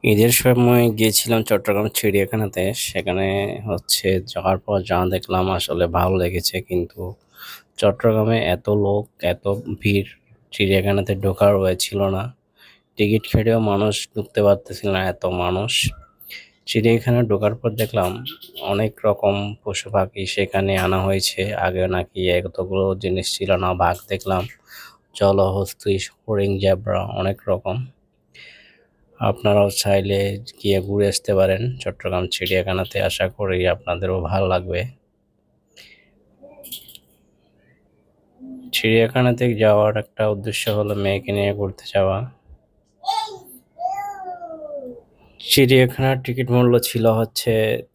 ঈদের সময় গিয়েছিলাম চট্টগ্রাম চিড়িয়াখানাতে। সেখানে যাওয়ার পর যা দেখলাম আসলে ভালো লেগেছে। কিন্তু চট্টগ্রামে এত লোক, এত ভিড়, চিড়িয়াখানাতে ঢোকার ওয়ে ছিল না। টিকিট কেটেও মানুষ ঢুকতে পারতেছিল না, এত মানুষ। চিড়িয়াখানায় ঢোকার পর দেখলাম অনেক রকম পশু পাখি সেখানে আনা হয়েছে। আগে নাকি এতগুলো জিনিস ছিল না। বাঘ দেখলাম, জলহস্তী, হরিণ, জেব্রা, অনেক রকম। আপনারাও চাইলে গিয়ে ঘুরে আসতে পারেন চট্টগ্রাম চিড়িয়াখানাতে। আশা করি আপনাদেরও ভালো লাগবে। চিড়িয়াখানাতে যাওয়ার একটা উদ্দেশ্য হলো মেয়েকে নিয়ে ঘুরতে যাওয়া। চিড়িয়াখানার টিকিট মূল্য ছিল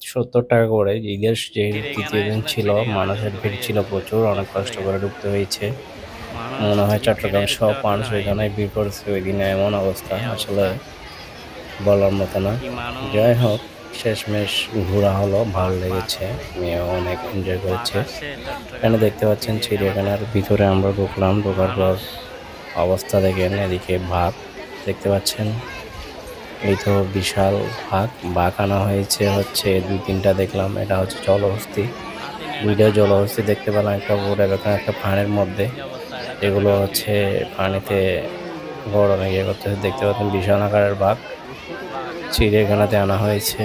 70 টাকা করে। ঈদের যে তৃতীয় দিন ছিল, মানুষের ভিড় ছিল প্রচুর, অনেক কষ্ট করে ঢুকতে হয়েছে। মনে হয় চট্টগ্রাম সব মানুষ ওইখানে ভিড় করেছে ওই দিনে, এমন অবস্থা আসলে বলার মতো না। যাই হোক, শেষমেশ ঘোরা হলো, ভালো লেগেছে, মেয়েও অনেক এনজয় করেছে। এখানে দেখতে পাচ্ছেন চিড়িয়াখানার ভিতরে আমরা ঢুকলাম। ঢোকার পর অবস্থা দেখেন, এদিকে বাঘ দেখতে পাচ্ছেন, এই তো বিশাল বাঘ আনা হয়েছে 2-3টা দেখলাম। এটা জলহস্তী, 2টা জলহস্তী দেখতে পেলাম, একটা বড় এবং একটা পানির মধ্যে। এগুলো পানিতে বড় ইয়ে করতেছে। দেখতে পাচ্ছেন বিশাল আকারের বাঘ চিড়িয়াখানাতে আনা হয়েছে।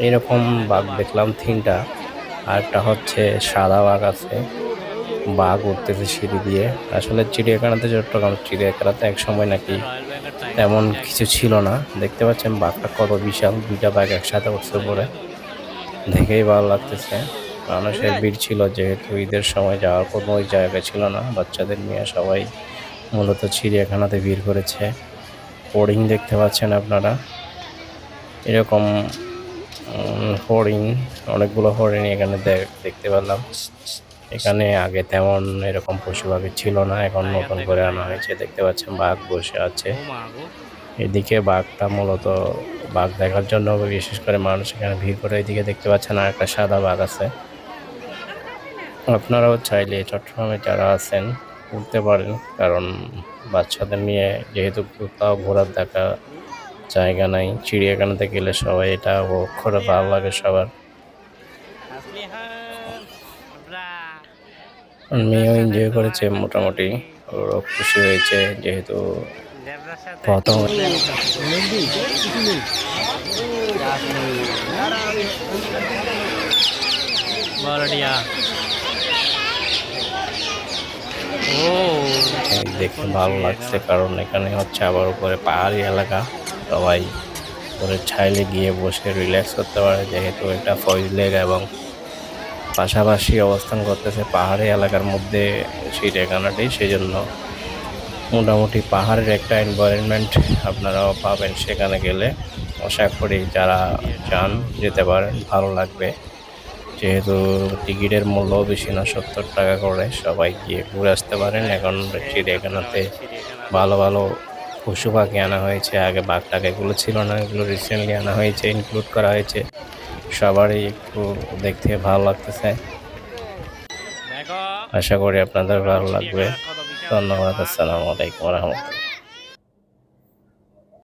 এরকম বাঘ দেখলাম 3টা। আর একটা সাদা বাঘ আছে, বাঘ উঠতেছে সিঁড়ি দিয়ে। আসলে চট্টগ্রাম চিড়িয়াখানাতে এক সময় নাকি তেমন কিছু ছিল না। দেখতে পাচ্ছেন বাঘটা কত বিশাল, 2টা বাঘ একসাথে উঠছে পড়ে, দেখেই ভালো লাগতেছে। মানুষের ভিড় ছিল, যেহেতু ঈদের সময় যাওয়ার কোনো ওই জায়গা ছিল না। বাচ্চাদের নিয়ে সবাই মূলত চিড়িয়াখানাতে ভিড় করেছে। হরিণ দেখতে পাচ্ছেন আপনারা, এরকম হরিণ, অনেকগুলো হরিণ এখানে দেখতে পেলাম। এখানে আগে তেমন এরকম পশু পাখি ছিল না, এখন নতুন করে আনা হয়েছে। দেখতে পাচ্ছেন বাঘ বসে আছে। এদিকে বাঘ দেখার জন্য বিশেষ করে মানুষ এখানে ভিড় করে। এদিকে দেখতে পাচ্ছেন আর একটা সাদা বাঘ আছে। আপনারাও চাইলে চট্টগ্রামে যারা আছেন ঘুরতে পারেন, কারণ বাচ্চাদের নিয়ে যেহেতু কোথাও ঘোরার দেখা জায়গা নাই, চিড়িয়াখানাতে গেলে সবাই এটা উপভোগ করে, ভালো লাগে সবার। মেয়েও এনজয় করেছে মোটামুটি, ওরও খুশি হয়েছে, যেহেতু প্রথম। দেখতে ভালো লাগছে, কারণ এখানে আবার উপরে পাহাড়ি এলাকা, সবাই উপরে ছাইলে গিয়ে বসে রিল্যাক্স করতে পারে, যেহেতু এটা ফয়েজ লেক এবং পাশাপাশি অবস্থান করতেছে পাহাড়ি এলাকার মধ্যে চিড়িয়াখানাটি। সেই জন্য মোটামুটি পাহাড়ের একটা এনভায়রনমেন্ট আপনারাও পাবেন সেখানে গেলে। আশা করি যারা চান যেতে পারেন, ভালো লাগবে। যেহেতু টিকিটের মূল্য বেশি না, 70 টাকা করে, সবাই গিয়ে ঘুরে আসতে পারেন। এখন চিড়িয়াখানাতে ভালো ভালো পশু পাখি আনা হয়েছে। আগে বাঘ টাঘ এগুলো ছিল না, এগুলো রিসেন্টলি আনা হয়েছে, ইনক্লুড করা হয়েছে। সবারই একটু দেখতে ভালো লাগতেছে। আশা করি আপনাদের ভালো লাগবে। ধন্যবাদ। আসসালামু আলাইকুম ওয়া রাহমাতুল্লাহ।